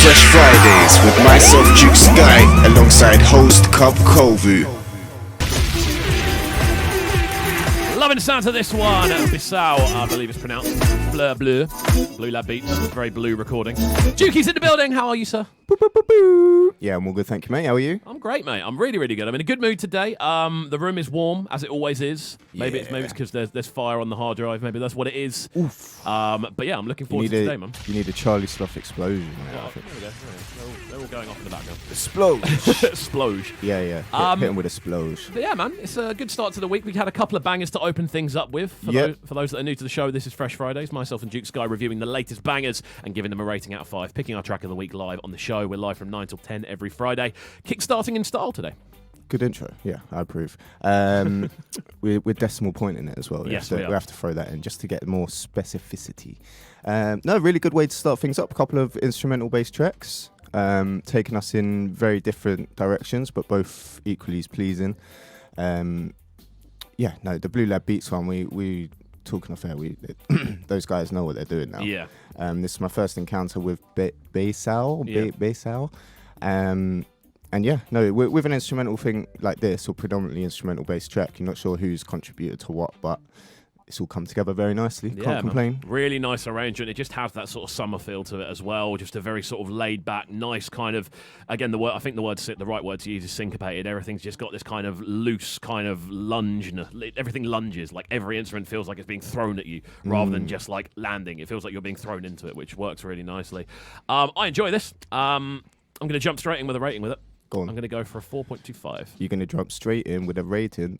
Fresh Fridays with myself, Trickstar, alongside host Kxvu. Loving the sounds of this one. Bissau, I believe it's pronounced. Blur Blue. Blue Lab Beats. Very blue recording. Jukie's in the building. How are you, sir? Yeah, I'm all good, thank you, mate. How are you? I'm great, mate. I'm really, really good. I'm in a good mood today. The room is warm, as it always is. Maybe it's because there's fire on the hard drive. Maybe that's what it is. Oof. But yeah, I'm looking forward to today, man. You need a Charlie Sloth explosion, mate. Oh, there we go. They're all going off in the background. Explosion. Sploge. Yeah. Hit him with a sploge. But yeah, man, it's a good start to the week. We had a couple of bangers to open things up with. For those that are new to the show, this is Fresh Fridays. Myself and Duke Sky reviewing the latest bangers and giving them a rating out of 5. Picking our track of the week live on the show. We're live from 9 till 10 every Friday. Kickstarting in style today. Good intro. Yeah, I approve. We're decimal pointing it as well. Yes, we have to throw that in just to get more specificity. Really good way to start things up. A couple of instrumental-based tracks. Taking us in very different directions, but both equally as pleasing. The Blue Lab Beats one, we talking off air, those guys know what they're doing now. Yeah. This is my first encounter with Bissau. With an instrumental thing like this, or predominantly instrumental based track, you're not sure who's contributed to what, but it's all come together very nicely. Can't complain. Really nice arrangement. It just has that sort of summer feel to it as well. Just a very sort of laid back, nice kind of. Again, the right word to use is syncopated. Everything's just got this kind of loose kind of lunge. Everything lunges. Like every instrument feels like it's being thrown at you rather than just like landing. It feels like you're being thrown into it, which works really nicely. I enjoy this. I'm going to jump straight in with a rating with it. Go on. I'm going to go for a 4.25. You're going to jump straight in with a rating.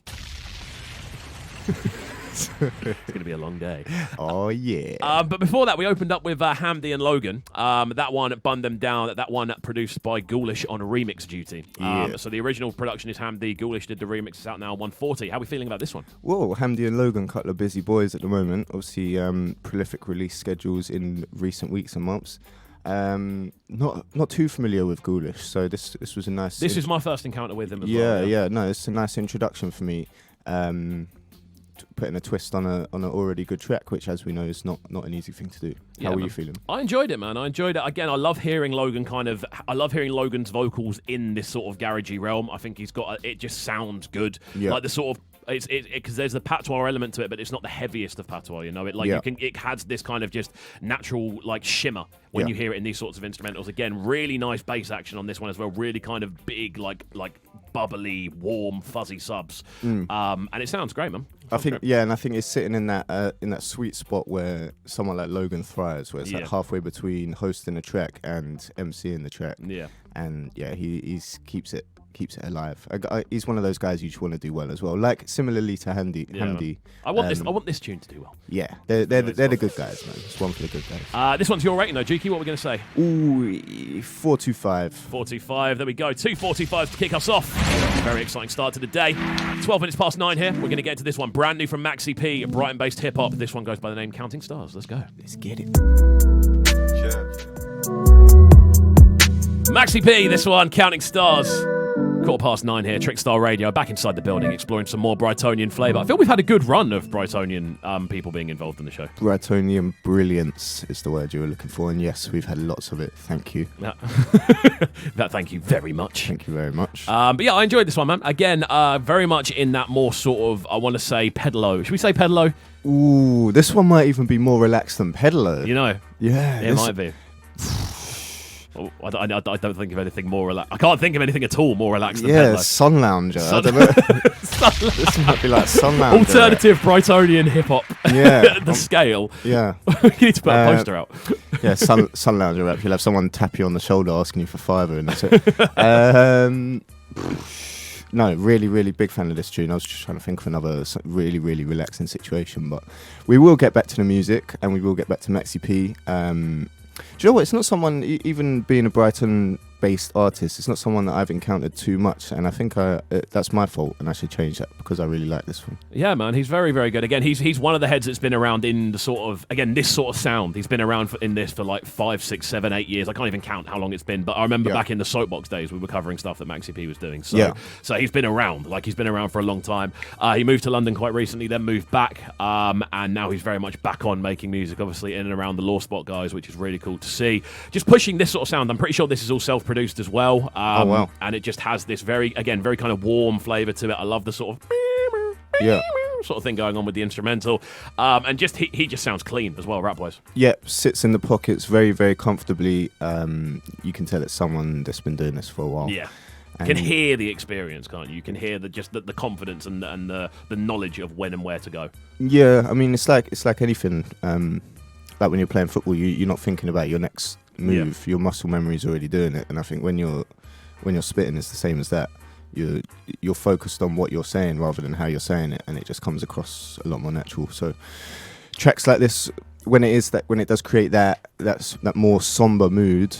It's going to be a long day. Oh, yeah. But before that, we opened up with Hamdi and Logan. That one Bun Them Down. That one produced by Ghoulish on remix duty. So the original production is Hamdi. Ghoulish did the remix. It's out now on 140. How are we feeling about this one? Whoa, Hamdi and Logan, couple of busy boys at the moment. Obviously, prolific release schedules in recent weeks and months. Not too familiar with Ghoulish, so this was a nice. This is my first encounter with him as well. Yeah. No, it's a nice introduction for me. Putting a twist on an already good track, which, as we know, is not an easy thing to do. How are you feeling? I enjoyed it, man. I enjoyed it. Again, I love hearing Logan's vocals in this sort of garagey realm. I think he's got it just sounds good. Yeah. Like the sort of. It's because there's the patois element to it, but it's not the heaviest of patois. You know, it has this kind of just natural like shimmer when you hear it in these sorts of instrumentals. Again, really nice bass action on this one as well. Really kind of big, like bubbly, warm, fuzzy subs. And it sounds great, man. I think it's sitting in that sweet spot where someone like Logan thrives, where it's like halfway between hosting a track and MCing the track. Yeah, and he keeps it alive. He's one of those guys you just want to do well as well. Like similarly to Hamdi. I want this tune to do well. Yeah, they're the good guys, man. It's one for the good guys. This one's your rating though, Juki. What are we going to say? Ooh, 425. 425. There we go. 2:45 to kick us off. Very exciting start to the day. 12 minutes past 9 here. We're going to get into this one. Brand new from Maxip, Brighton-based hip hop. This one goes by the name Counting Stars. Let's go. Let's get it. Maxip, this one, Counting Stars. 9:15 here, Trickstar Radio, back inside the building, exploring some more Brightonian flavour. I feel we've had a good run of Brightonian people being involved in the show. Brightonian brilliance is the word you were looking for, and yes, we've had lots of it. Thank you. Thank you very much. Thank you very much. But yeah, I enjoyed this one, man. Again, very much in that more sort of, I want to say, pedalo. Should we say pedalo? Ooh, this one might even be more relaxed than pedalo. You know? Yeah. It might be. I don't think of anything more relaxed. I can't think of anything at all more relaxed than pedalo. Sun lounger. I don't know. This might be like sun lounger. Alternative Brightonian hip hop. Yeah. The scale. Yeah. We need to put a poster out. Yeah, sun lounger rap. You'll have someone tap you on the shoulder asking you for $5 and that's it. No, really, really big fan of this tune. I was just trying to think of another really, really relaxing situation, but we will get back to the music and we will get back to Maxip. Do you know what? It's not someone, even being a Brighton based artist. It's not someone that I've encountered too much, and I think that's my fault, and I should change that because I really like this one. Yeah, man, he's very, very good. Again, he's one of the heads that's been around in the sort of, again, this sort of sound. He's been around in this for like 5, 6, 7, 8 years. I can't even count how long it's been, but I remember back in the Soapbox days, we were covering stuff that Maxip was doing. So, so he's been around. Like, he's been around for a long time. He moved to London quite recently, then moved back, and now he's very much back on making music, obviously, in and around the Law Spot guys, which is really cool to see. Just pushing this sort of sound. I'm pretty sure this is all self-produced as well. Oh, wow. And it just has this very kind of warm flavour to it. I love the sort of sort of thing going on with the instrumental. And just he just sounds clean as well, rap-wise. Yeah, sits in the pockets very, very comfortably. You can tell it's someone that's been doing this for a while. Yeah. You can hear the experience, can't you? You can hear the confidence and the knowledge of when and where to go. Yeah, I mean, it's like anything. Like when you're playing football, you're not thinking about your next move. Your muscle memory is already doing it. And I think when you're spitting, it's the same as that. You're focused on what you're saying rather than how you're saying it, and it just comes across a lot more natural. So tracks like this, when it does create that more somber mood,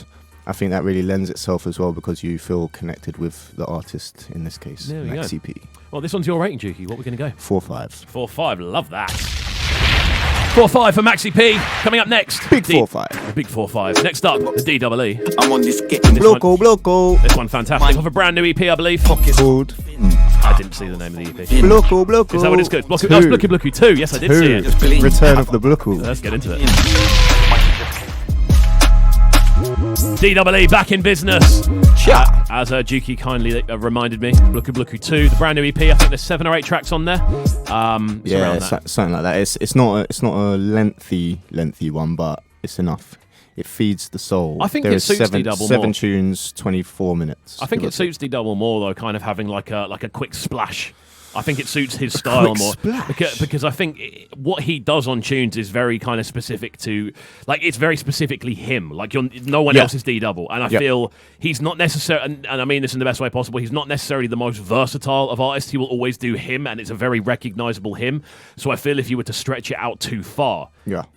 I think that really lends itself as well because you feel connected with the artist, in this case, Maxip. Well, this one's your rating, Juki. What are we going to go? 4-5. 4-5. Love that. 4-5 for Maxip. Coming up next. Big 4-5. Big 4-5. Next up, the DEE. I'm on this get Bloco. This one fantastic. Off a brand new EP, I believe. Called. I didn't see the name of the EP. Bloco. Is that what it's called? Blocky 2. Yes, I did see it. Return of the Bloco. Let's get into it. DEE back in business. As Juki kindly reminded me, Blocky 2, the brand new EP. I think there's 7 or 8 tracks on there. Something like that. It's not a lengthy one, but it's enough. It feeds the soul. I think it suits D-Double more. 7 tunes, 24 minutes. I think it suits D-Double more though, kind of having like a quick splash. I think it suits his style more because I think what he does on tunes is very kind of specific to, like, it's very specifically him. Like, no one else is D-Double, and I feel he's not necessarily, and I mean this in the best way possible, he's not necessarily the most versatile of artists. He will always do him, and it's a very recognizable him. So I feel if you were to stretch it out too far,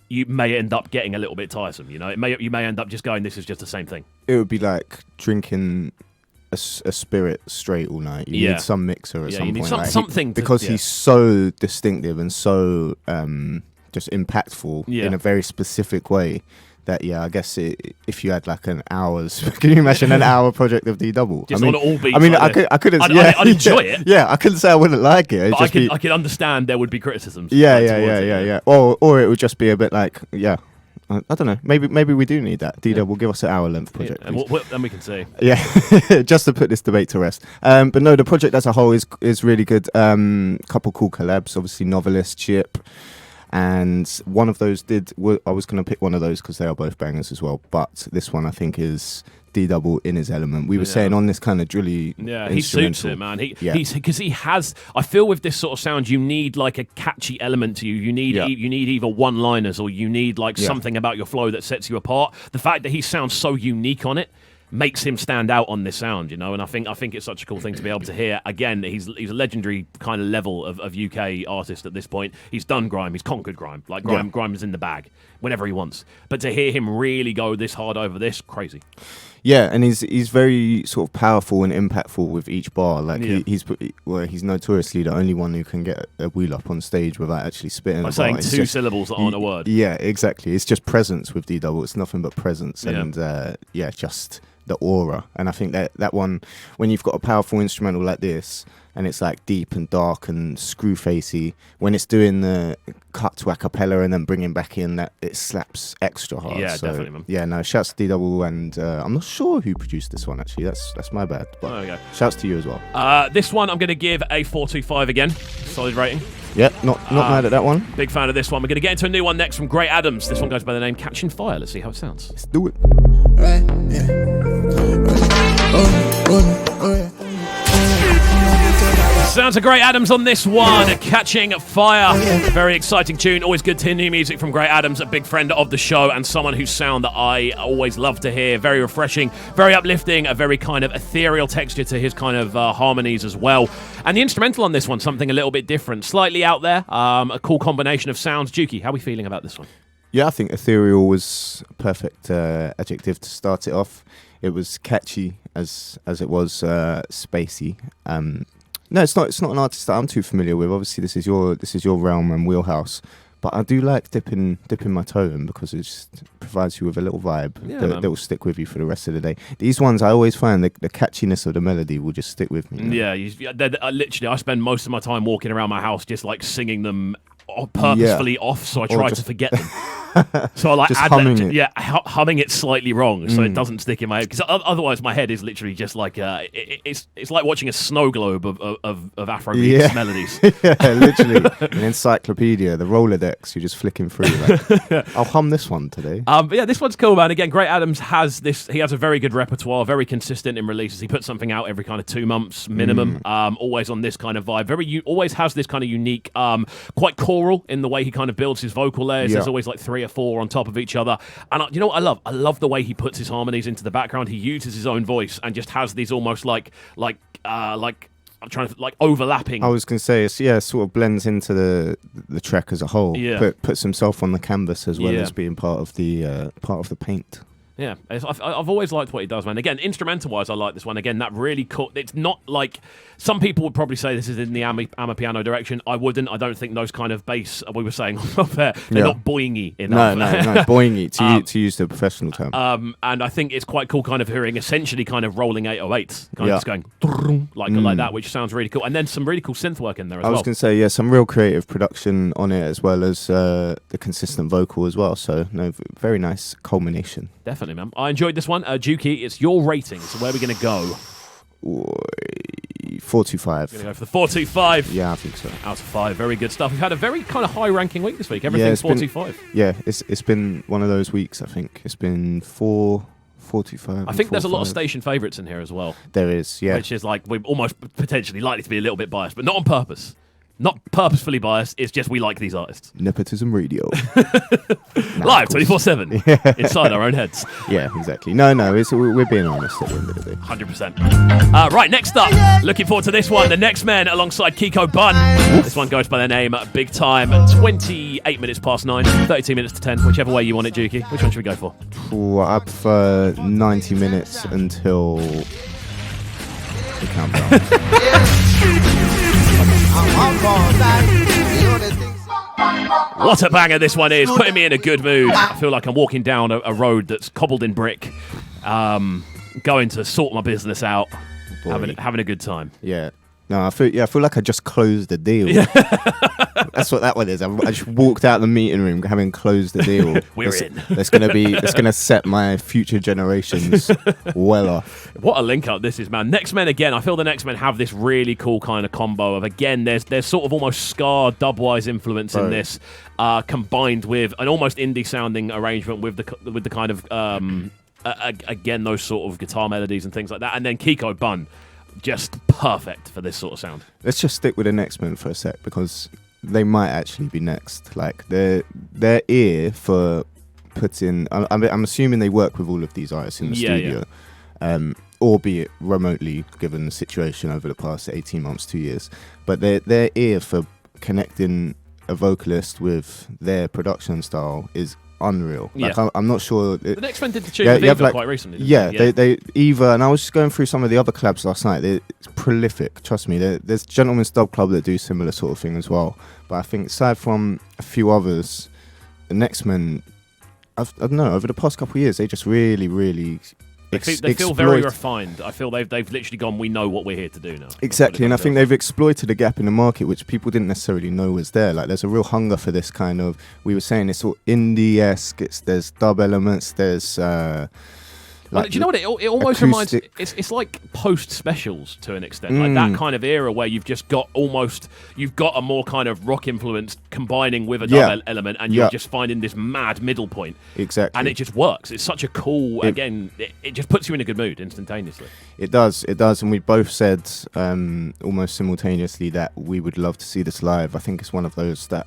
you may end up getting a little bit tiresome. You know, you may end up just going, this is just the same thing. It would be like drinking a spirit straight all night. You need some mixer at some point. You need something because he's so distinctive and so just impactful in a very specific way that I guess if you had like an hour's, can you imagine an hour project of D-Double? Just on all beats. I mean, I couldn't. I'd enjoy it. Yeah, I couldn't say I wouldn't like it. But I could understand there would be criticisms. Yeah. Or it would just be a bit like I don't know. Maybe we do need that. D-Double, give us an hour-length project. And then we can see. Yeah, just to put this debate to rest. But no, the project as a whole is really good. Couple cool collabs, obviously Novelist, Chip, and one of those I was going to pick one of those because they are both bangers as well. But this one I think is D-Double in his element. We were saying on this kind of drilly he suits it, man. Because he has, I feel with this sort of sound, you need like a catchy element to you. You need either one-liners or you need like something about your flow that sets you apart. The fact that he sounds so unique on it makes him stand out on this sound, you know, and I think it's such a cool thing to be able to hear. Again, he's a legendary kind of level of UK artist at this point. He's done grime, he's conquered grime. Like grime is in the bag whenever he wants. But to hear him really go this hard over this, crazy. Yeah, and he's very sort of powerful and impactful with each bar. Like he's notoriously the only one who can get a wheel up on stage without actually spitting. By saying two syllables that aren't a word. Yeah, exactly. It's just presence with D-Double. It's nothing but presence, and just the aura. And I think that one, when you've got a powerful instrumental like this, and it's like deep and dark and screw facey, when it's doing the cut to a cappella and then bringing back in that, it slaps extra hard. Yeah, definitely, man. Yeah, no, shouts to D-Double, and I'm not sure who produced this one actually. That's my bad. But there we go. Shouts to you as well. This one I'm going to give a 4.25 again. Solid rating. Yeah, not mad at that one. Big fan of this one. We're going to get into a new one next from Great Adams. This one goes by the name Catching Fire. Let's see how it sounds. Let's do it. Right, yeah. Sounds of Great Adams on this one, Catching Fire. Very exciting tune. Always good to hear new music from Great Adams, a big friend of the show and someone whose sound that I always love to hear. Very refreshing, very uplifting, a very kind of ethereal texture to his kind of harmonies as well. And the instrumental on this one, something a little bit different, slightly out there, a cool combination of sounds. Juki, how are we feeling about this one? Yeah, I think ethereal was a perfect adjective to start it off. It was catchy as it was spacey. No, it's not an artist that I'm too familiar with. Obviously, this is your realm and wheelhouse. But I do like dipping my toe in because it just provides you with a little vibe that will stick with you for the rest of the day. These ones, I always find the catchiness of the melody will just stick with me. Yeah, literally, I spend most of my time walking around my house just like singing them purposefully off, so I try to forget them. So I like just add humming it. humming it slightly wrong, so it doesn't stick in my head. Because otherwise, my head is literally just like it's like watching a snow globe of Afrobeats melodies. Yeah, literally an encyclopedia, the Rolodex. You're just flicking through. Like, I'll hum this one today. But yeah, this one's cool, man. Again, Great Adams has this. He has a very good repertoire, very consistent in releases. He puts something out every kind of 2 months minimum. Always on this kind of vibe. Always has this kind of unique, quite choral in the way he kind of builds his vocal layers. Yeah. There's always like 3 or 4 on top of each other. And you know what I love? I love the way he puts his harmonies into the background. He uses his own voice and just has these almost like I'm trying to overlapping. I was going to say, sort of blends into the track as a whole. Yeah. Puts himself on the canvas as well as being part of the paint. Yeah, I've always liked what he does, man. Again, instrumental-wise, I like this one. Again, that really cool. It's not like some people would probably say this is in the Amapiano direction. I wouldn't. I don't think those kind of bass we were saying they're not boingy enough. No, boingy to use the professional term. And I think it's quite cool, kind of hearing essentially kind of rolling 808s, kind of just going like that, which sounds really cool. And then some really cool synth work in there as well. I was going to say, some real creative production on it as well as the consistent vocal as well. So very nice culmination. Definitely, man. I enjoyed this one. Juki, it's your rating. So where are we going to go? 425. We're going to go for the 425. Yeah, I think so. Out of 5. Very good stuff. We've had a very kind of high-ranking week this week. Everything's 425. It's been one of those weeks, I think. It's been 445. I think there's a lot of station favourites in here as well. There is, yeah. Which is like, we're almost potentially likely to be a little bit biased, but not on purpose. Not purposefully biased, it's just we like these artists. Nepotism radio. Live 24/7 inside our own heads. Yeah, exactly. No, we're being honest at the end of the day. 100%. Right, next up, looking forward to this one. The Next Men alongside Kiko Bun. This one goes by the name Big Time. 28 minutes past 9, 32 minutes to 10, whichever way you want it, Juki. Which one should we go for? I prefer 90 minutes until the countdown. What a banger this one is, putting me in a good mood. I feel like I'm walking down a road that's cobbled in brick, going to sort my business out, having a good time. Yeah. No, I feel like I just closed the deal. Yeah. That's what that one is. I just walked out of the meeting room having closed the deal. It's gonna set my future generations well off. What a link up this is, man. Next Men again. I feel the Next Men have this really cool kind of combo of, again, there's sort of almost ska dubwise influence in this, combined with an almost indie sounding arrangement with the kind of again, those sort of guitar melodies and things like that, and then Kiko Bun. Just perfect for this sort of sound. Let's just stick with the Next Men for a sec because they might actually be next. Like their ear for putting. I'm assuming they work with all of these artists in the studio, albeit remotely, given the situation over the past 18 months, 2 years. But their ear for connecting a vocalist with their production style is unreal. Like I'm not sure. The Next Men did the tune with Eva quite recently. They Eva, and I was just going through some of the other collabs last night. It's prolific. Trust me. There's Gentleman's Dub Club that do similar sort of thing as well. But I think aside from a few others, the Next Men, I don't know. Over the past couple of years, they just really. They feel very refined. I feel they've literally gone, we know what we're here to do now. Exactly, and I think they've exploited a gap in the market which people didn't necessarily know was there. Like there's a real hunger for this kind of, we were saying it's all indie-esque, there's dub elements, there's do you know what? It almost reminds. It's like post specials to an extent, like that kind of era where you've just got a more kind of rock influence combining with a dub element, and you're just finding this mad middle point. Exactly, and it just works. It's such a cool. It just puts you in a good mood instantaneously. It does, and we both said almost simultaneously that we would love to see this live. I think it's one of those that,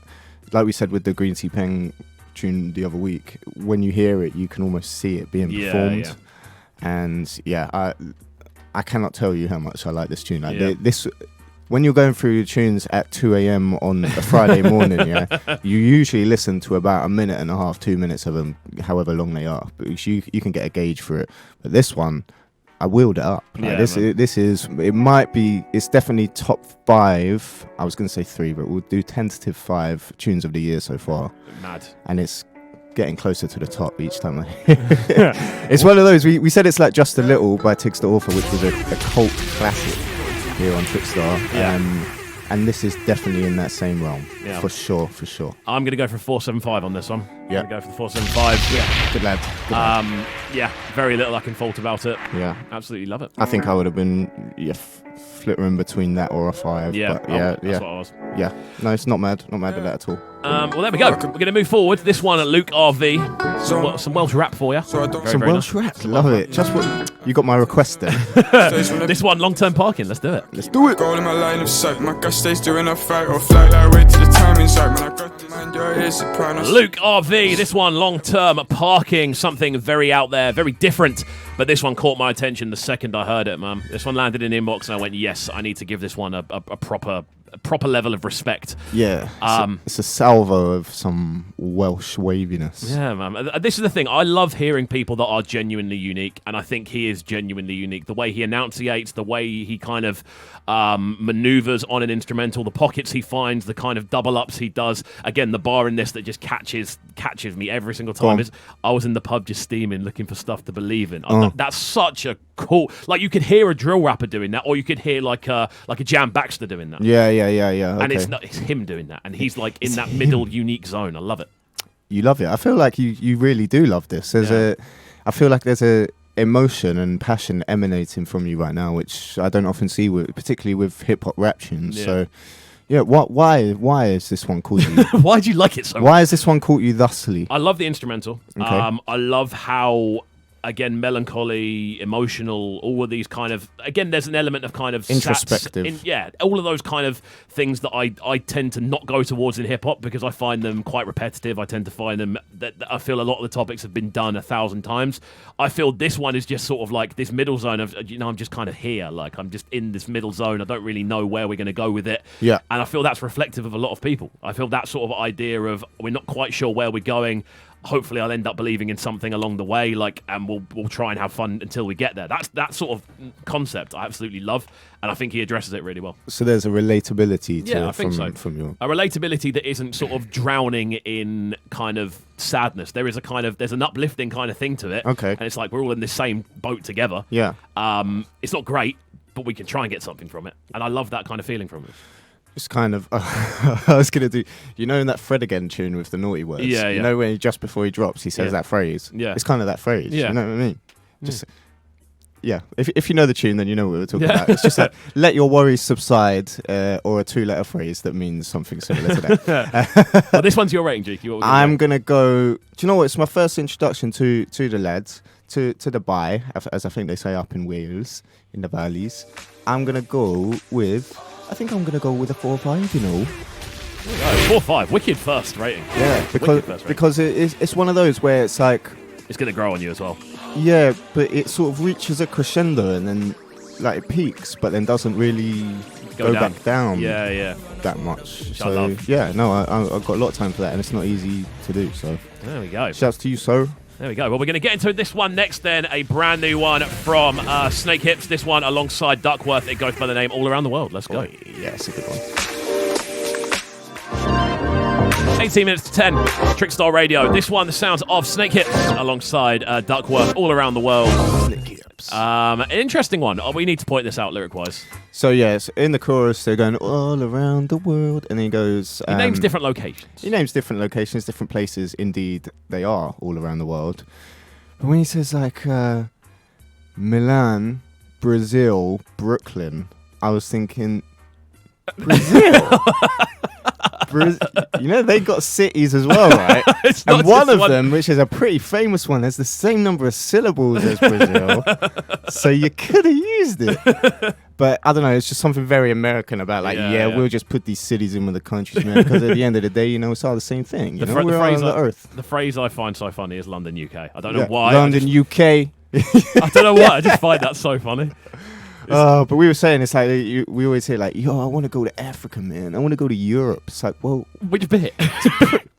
like we said with the Green Tea Peng tune the other week, when you hear it, you can almost see it being performed. And I cannot tell you how much I like this tune. Like this, when you're going through tunes at 2 a.m. on a Friday morning, you usually listen to about a minute and a half, 2 minutes of them, however long they are. But you can get a gauge for it. But this one, I wheeled it up. Like, it's definitely top 5. I was going to say 3, but we'll do tentative 5 tunes of the year so far. Mad. And it's getting closer to the top each time. It's one of those, we said it's like Just a Little by Tiggs the Author, which was a cult classic here on Trickstar. And this is definitely in that same realm. Yeah. For sure. I'm going to go for 475 on this one. Yeah. I'm going to go for the 475. Yeah. Good lad. Yeah, very little I can fault about it. Yeah. Absolutely love it. I think I would have been flittering between that or a 5. Yeah. But that's what I was. Yeah. No, it's not mad. Not mad at that at all. Well, there we go. We're going to move forward. This one at Luke RV. Some Welsh rap for you. Some Welsh rap. Love it. Just what you got my request then. This one, long-term parking. Let's do it. Let's do it. Goal in my line of sight. My gas stays doing a fight or flight like way to the timing's right. Man, I got to mind your ears, sopranos. Luke RV. This one, long-term parking. Something very out there, very different. But this one caught my attention the second I heard it, man. This one landed in the inbox, and I went, yes, I need to give this one a proper level of respect. Yeah. It's a salvo of some Welsh waviness. Yeah, man. This is the thing. I love hearing people that are genuinely unique, and I think he is genuinely unique. The way he enunciates, the way he kind of maneuvers on an instrumental, the pockets he finds, the kind of double-ups he does. Again, the bar in this that just catches me every single time is I was in the pub just steaming, looking for stuff to believe in. That's such a cool... Like, you could hear a drill rapper doing that, or you could hear like a Jam Baxter doing that. Yeah. Okay. And it's him doing that, and he's like in that middle unique zone. I love it. You love it. I feel like you really do love this. I feel like there's a emotion and passion emanating from you right now, which I don't often see, particularly with hip hop rap tunes. So, yeah, why is this one caught you? Why do you like it so much? Why has this one caught you thusly? I love the instrumental. Okay. I love how, again, melancholy, emotional, all of these kind of... Again, there's an element of kind of... Introspective. All of those kind of things that I tend to not go towards in hip-hop because I find them quite repetitive. I tend to find them... that I feel a lot of the topics have been done 1,000 times. I feel this one is just sort of like this middle zone of, I'm just kind of here. Like, I'm just in this middle zone. I don't really know where we're going to go with it. Yeah. And I feel that's reflective of a lot of people. I feel that sort of idea of we're not quite sure where we're going. Hopefully I'll end up believing in something along the way, and we'll try and have fun until we get there. That's that sort of concept I absolutely love, and I think he addresses it really well. So there's a relatability to I think so. From your... A relatability that isn't sort of drowning in kind of sadness. There's an uplifting kind of thing to it. Okay. And it's like we're all in the same boat together. Yeah. It's not great, but we can try and get something from it. And I love that kind of feeling from it. It's kind of, I was going to do, in that Fred Again tune with the naughty words? Yeah. You know when just before he drops, he says that phrase? Yeah. It's kind of that phrase, yeah. You know what I mean? Just, yeah. If you know the tune, then you know what we're talking about. It's just like, let your worries subside, or a 2-letter phrase that means something similar to that. Well, this one's your rating, Geeky. I'm going to go, do you know what? It's my first introduction to the lads, to the Bai, as I think they say up in Wales, in the valleys. I'm going to go with... I think I'm going to go with a 4 or 5, 4 or 5, wicked first rating. Yeah, because it's one of those where it's like... It's going to grow on you as well. Yeah, but it sort of reaches a crescendo and then like it peaks, but then doesn't really go back down that much. Which I love. Yeah, no, I've got a lot of time for that, and it's not easy to do, so... There we go. Shouts to you, sir. There we go. Well, we're going to get into this one next then. A brand new one from Snake Hips. This one alongside Duckworth. It goes by the name All Around the World. Let's go. Yeah, it's a good one. 18 minutes to 10. Trickstar Radio. This one, the sounds of Snake Hips alongside Duckworth. All Around the World. Snake Hips. An interesting one. We need to point this out lyric-wise. So, yes, in the chorus, they're going all around the world. And then he goes... He names different locations. He names different locations, different places. Indeed, they are all around the world. But when he says, like, Milan, Brazil, Brooklyn, I was thinking, Brazil? They got cities as well, right? And one of them, which is a pretty famous one, has the same number of syllables as Brazil. So you could have used it. But I don't know, it's just something very American about we'll just put these cities in with the countries, man, because at the end of the day, it's all the same thing. We're all on the earth. The phrase I find so funny is London, UK. I don't know why. London, UK. I don't know why. I just find that so funny. But we were saying it's like we always hear like, yo, I want to go to Africa, man. I want to go to Europe. It's like, well, which bit?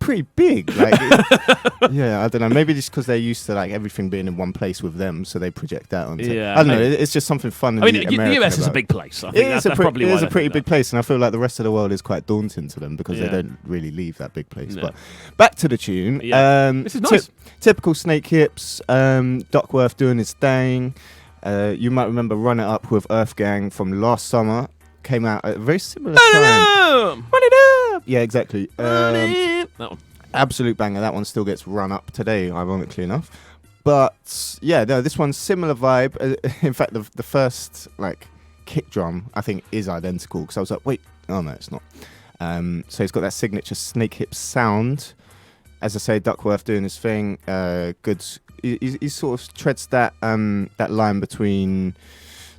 pretty big. Like, yeah, I don't know. Maybe just because they're used to like everything being in one place with them, so they project that onto. Yeah, I don't know. It's just something fun. I mean, the US is a big place. I think that's probably why it is a pretty big place, and I feel like the rest of the world is quite daunting to them because they don't really leave that big place. No. But back to the tune. Yeah. This is nice. Typical Snake Hips. Duckworth doing his thing. You might remember Run It Up with Earth Gang from last summer. Came out at a very similar time. Run it up! Yeah, exactly. That one. Absolute banger. That one still gets run up today, ironically enough. But yeah, no, this one's similar vibe. In fact, the first like kick drum I think is identical because I was like, wait, oh no, it's not. So he's got that signature Snake Hips sound. As I say, Duckworth doing his thing. Good. He sort of treads that line between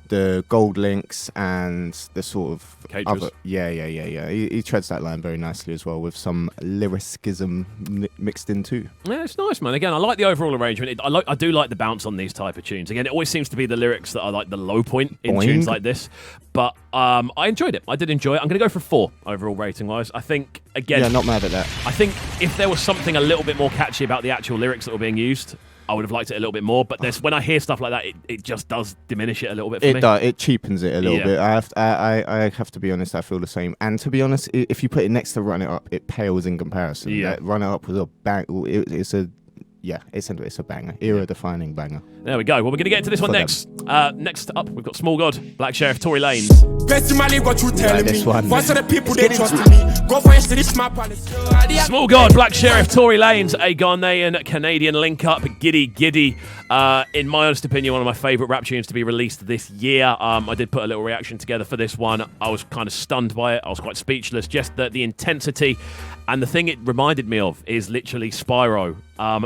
the gold links and the sort of other. Yeah. He treads that line very nicely as well with some lyricism mixed in too. Yeah, it's nice, man. Again, I like the overall arrangement. I do like the bounce on these type of tunes. Again, it always seems to be the lyrics that are like the low point in Boing. tunes like this. But I enjoyed it. I did enjoy it. I'm going to go for 4 overall rating wise. I think again. Yeah, not mad at that. I think if there was something a little bit more catchy about the actual lyrics that were being used, I would have liked it a little bit more, but when I hear stuff like that, it just does diminish it a little bit for me. It does. It cheapens it a little bit. I have to be honest. I feel the same. And to be honest, if you put it next to Run It Up, it pales in comparison. Yeah. Run It Up was a bang. It's a banger. Era-defining banger. There we go. Well, we're going to get into this one next. Next up, we've got Smallgod, Black Sheriff, Tory Lanez. Personally, what you telling this me? one. Most of the people they trust me. Go for yesterday, my palace. Smallgod, Black Sheriff, Tory Lanez, a Ghanaian-Canadian link-up, giddy. In my honest opinion, one of my favourite rap tunes to be released this year. I did put a little reaction together for this one. I was kind of stunned by it. I was quite speechless. Just the intensity. And the thing it reminded me of is literally Spyro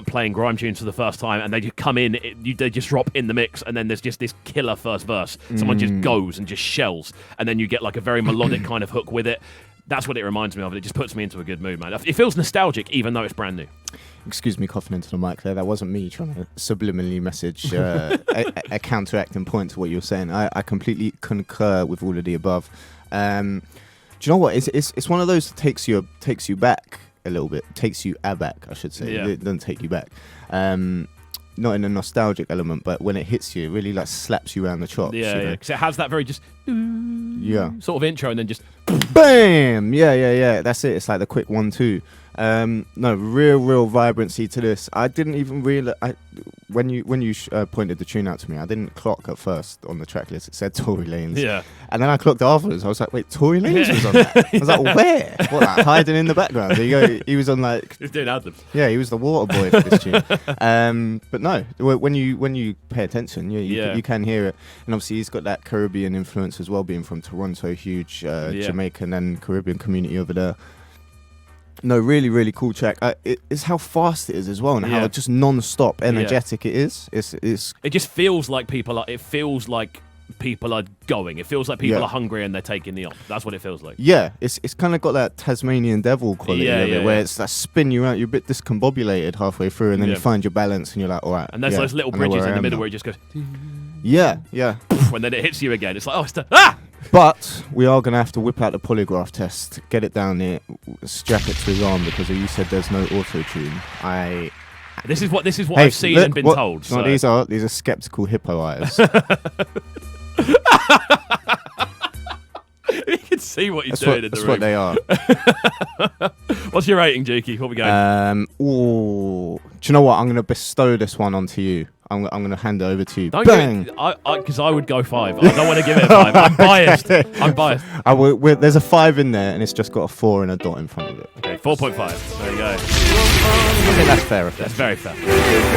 playing grime tunes for the first time, and they just come in, they just drop in the mix, and then there's just this killer first verse. Someone just goes and just shells, and then you get like a very melodic kind of hook with it. That's what it reminds me of. It just puts me into a good mood, man. It feels nostalgic, even though it's brand new. Excuse me coughing into the mic there. That wasn't me trying to subliminally message a counteracting point to what you were saying. I completely concur with all of the above. Do you know what? It's one of those that takes you back a little bit. Takes you aback, I should say. Yeah. It doesn't take you back. Not in a nostalgic element, but when it hits you, it really like slaps you around the chops. Yeah. Because it has that very just sort of intro, and then just bam. Yeah. That's it. It's like the quick 1-2. No, real vibrancy to this. I didn't even realize when you pointed the tune out to me, I didn't clock at first on the track list. It said Tory Lanez. Yeah. And then I clocked afterwards. I was like, wait, Tory Lanez was on that. I was like, where? What, like, hiding in the background? There you go. He was on like. He's doing anthems. Yeah, he was the water boy for this tune. But no, when you pay attention, you can hear it. And obviously he's got that Caribbean influence as well, being from Toronto, huge Jamaican and Caribbean community over there. No, really cool track. It's how fast it is as well, and how just non-stop energetic it is. It just feels like people are. It feels like people are going. It feels like people are hungry and they're taking the op. That's what it feels like. Yeah, it's kind of got that Tasmanian devil quality of it, where it's like spin you out. You're a bit discombobulated halfway through, and then you find your balance, and you're like, all right. And there's those little bridges in the middle where it just goes. Yeah. And then it hits you again. It's like, oh, it's ah. But we are going to have to whip out the polygraph test, get it down there, strap it to his arm, because you said there's no auto-tune. This is what I've seen and been told. No, so. these are skeptical hippo eyes. You can see what you're doing in the room. That's what they are. What's your rating, Juki? What we going? Do you know what? I'm going to bestow this one onto you. I'm going to hand it over to you. Bang! Because I would go 5. I don't want to give it a 5. I'm biased. There's a 5 in there, and it's just got a 4 and a dot in front of it. Okay, 4.5. There you go. I think that's fair. That's very fair.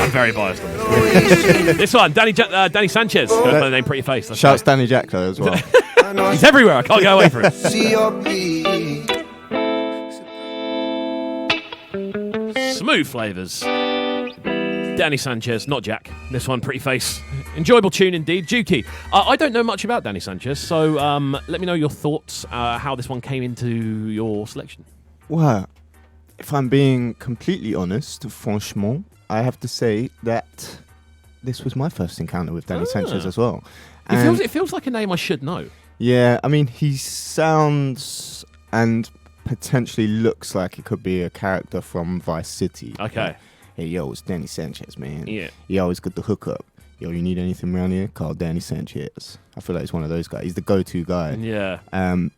I'm very biased on this. This one, Danny Sanchez. Goes by the name Pretty Face. Shouts Danny Jack though as well. He's everywhere. I can't go away from him. Smooth flavours. Danny Sanchez, not Jack. This one, Pretty Face. Enjoyable tune indeed. Juki, I don't know much about Danny Sanchez, so let me know your thoughts, how this one came into your selection. Well, if I'm being completely honest, franchement, I have to say that this was my first encounter with Danny Sanchez as well. It feels like a name I should know. Yeah, I mean, he sounds and potentially looks like it could be a character from Vice City. Okay. Hey, yo, it's Danny Sanchez, man. Yeah. He always got the hookup. Yo, you need anything around here? Call Danny Sanchez. I feel like he's one of those guys. He's the go-to guy. Yeah.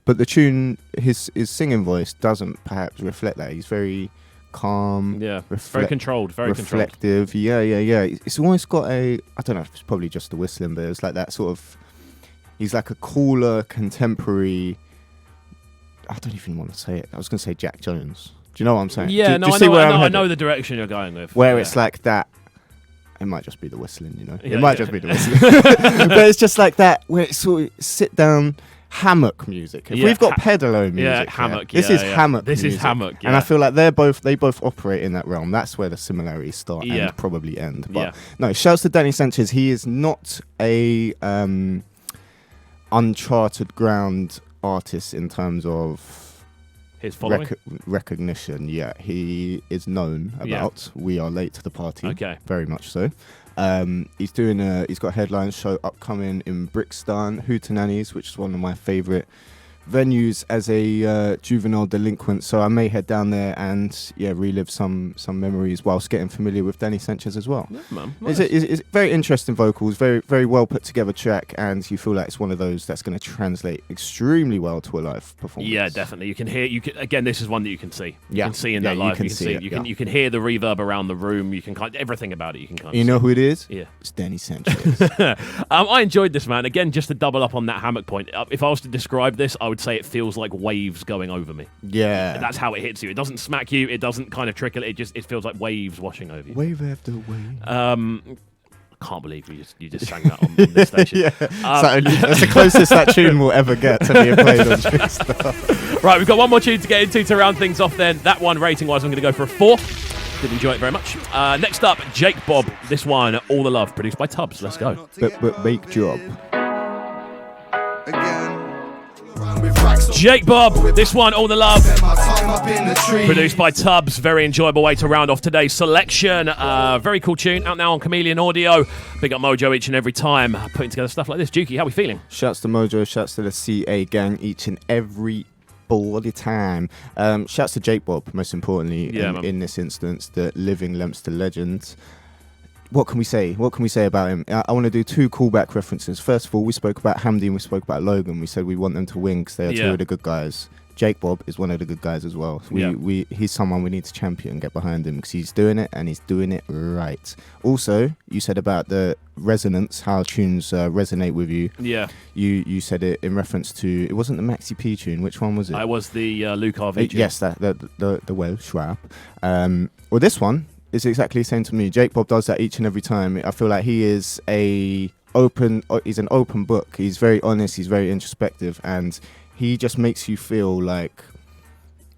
But the tune, his singing voice doesn't perhaps reflect that. He's very calm. Yeah. Very controlled. Very reflective. controlled. Yeah. It's almost got I don't know, it's probably just the whistling, but it's like that sort of, he's like a cooler, contemporary, I don't even want to say it. I was going to say Jack Jones. Do you know what I'm saying? Yeah, I know the direction you're going with. Where it's like that. It might just be the whistling, you know. Yeah, it might just be the whistling. But it's just like that, where it's sort of sit down hammock music. If we've got pedalo music, hammock. This is hammock. This music. is hammock. Yeah. And I feel like they both operate in that realm. That's where the similarities start and probably end. But no, shouts to Danny Sanchez. He is not a uncharted ground artist in terms of his following recognition. Yeah, he is known about. We are late to the party. Okay, very much so. He's got a headline show upcoming in Brixton, Hootenannies, which is one of my favourite venues as a juvenile delinquent. So I may head down there and relive some memories whilst getting familiar with Danny Sanchez as well. Yeah, man. Nice. It's very interesting vocals, very very well put together track, and you feel like it's one of those that's going to translate extremely well to a live performance. Yeah, definitely. You can hear. Again, this is one that you can see. You can see in that live. You can see it. You can hear the reverb around the room. You can everything about it. You can kind of. You know who it is? Yeah, it's Danny Sanchez. I enjoyed this, man. Again, just to double up on that hammock point. If I was to describe this, I would say it feels like waves going over me. Yeah, that's how it hits you. It doesn't smack you. It doesn't kind of trickle. It feels like waves washing over you. Wave after wave. I can't believe you just sang that on this station. Yeah. That's the closest that tune will ever get to being played on Trickstar. Right, we've got one more tune to get into to round things off then. That one, rating-wise, I'm going to go for a 4. Did enjoy it very much. Next up, Jake Bob. This one, All the Love, produced by Tubbs. Let's go. But make job. Jake Bob, this one, All the Love, produced by Tubbs. Very enjoyable way to round off today's selection. Very cool tune, out now on Chameleon Audio. Big up Mojo each and every time, putting together stuff like this. Juki, how are we feeling? Shouts to Mojo, shouts to the CA gang each and every bloody time. Shouts to Jake Bob, most importantly, in this instance, the living Lempster legend. What can we say? What can we say about him? I want to do 2 callback references. First of all, we spoke about Hamdi and we spoke about Logan. We said we want them to win because they are 2 of the good guys. Jake Bob is one of the good guys as well. He's someone we need to champion and get behind him because he's doing it and he's doing it right. Also, you said about the resonance, how tunes resonate with you. Yeah. You said it in reference to, it wasn't the Maxi P tune. Which one was it? It was the Luke RV tune. Yes, the Welsh rap. Well, this one is exactly the same to me. Jake Bob does that each and every time. I feel like he is he's an open book. He's very honest, he's very introspective, and he just makes you feel like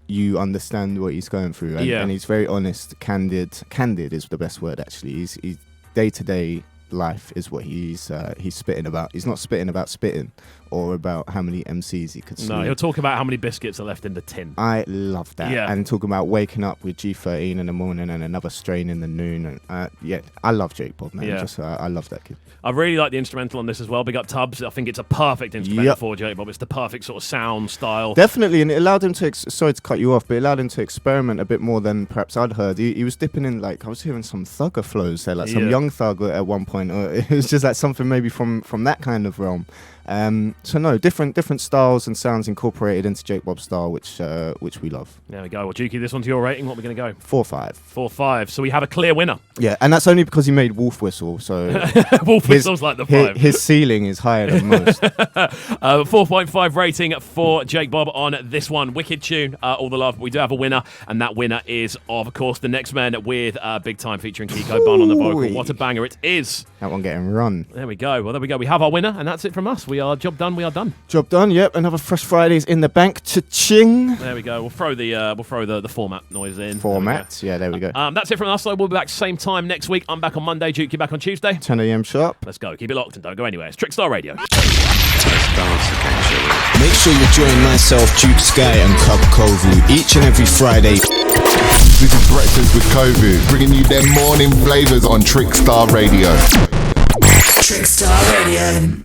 you understand what he's going through. And he's very honest, candid. Candid is the best word, actually. He's day-to-day life is what he's spitting about. He's not spitting about spitting or about how many MCs he could see. No, he'll talk about how many biscuits are left in the tin. I love that. Yeah. And talking about waking up with G13 in the morning and another strain in the noon. And I love Jake Bob, man. Yeah. I love that kid. I really like the instrumental on this as well. Big up Tubbs. I think it's a perfect instrumental for Jake Bob. It's the perfect sort of sound style. Definitely, and it allowed him to, sorry to cut you off, but it allowed him to experiment a bit more than perhaps I'd heard. He was dipping in, like, I was hearing some thugger flows there, like some young thug at one point. It was just like something maybe from that kind of realm. So no, different styles and sounds incorporated into Jake Bob's style, which we love. There we go. Well, Juki, this one's your rating. What are we going to go? 4-5. 4-5. So we have a clear winner. Yeah, and that's only because he made Wolf Whistle. So Wolf Whistle's like the 5. His ceiling is higher than most. 4.5 rating for Jake Bob on this one. Wicked tune. All the love. We do have a winner, and that winner is, of course, the next man with Big Time featuring Kiko Bun on the vocal. What a banger it is. That one getting run. There we go. Well, there we go. We have our winner, and that's it from us. We are job done. We are done. Job done. Yep. Another Fresh Fridays in the bank. Cha-ching. There we go. We'll throw the format noise in. Format. Yeah. There we go. That's it from us. So we'll be back same time next week. I'm back on Monday. Duke, you back on Tuesday. 10 a.m. sharp. Let's go. Keep it locked and don't go anywhere. It's Trickstar Radio. Make sure you join myself, Duke Sky, and Kxvu each and every Friday. This is Breakfast with Kxvu, bringing you their morning flavours on Trickstar Radio. Trickstar Radio.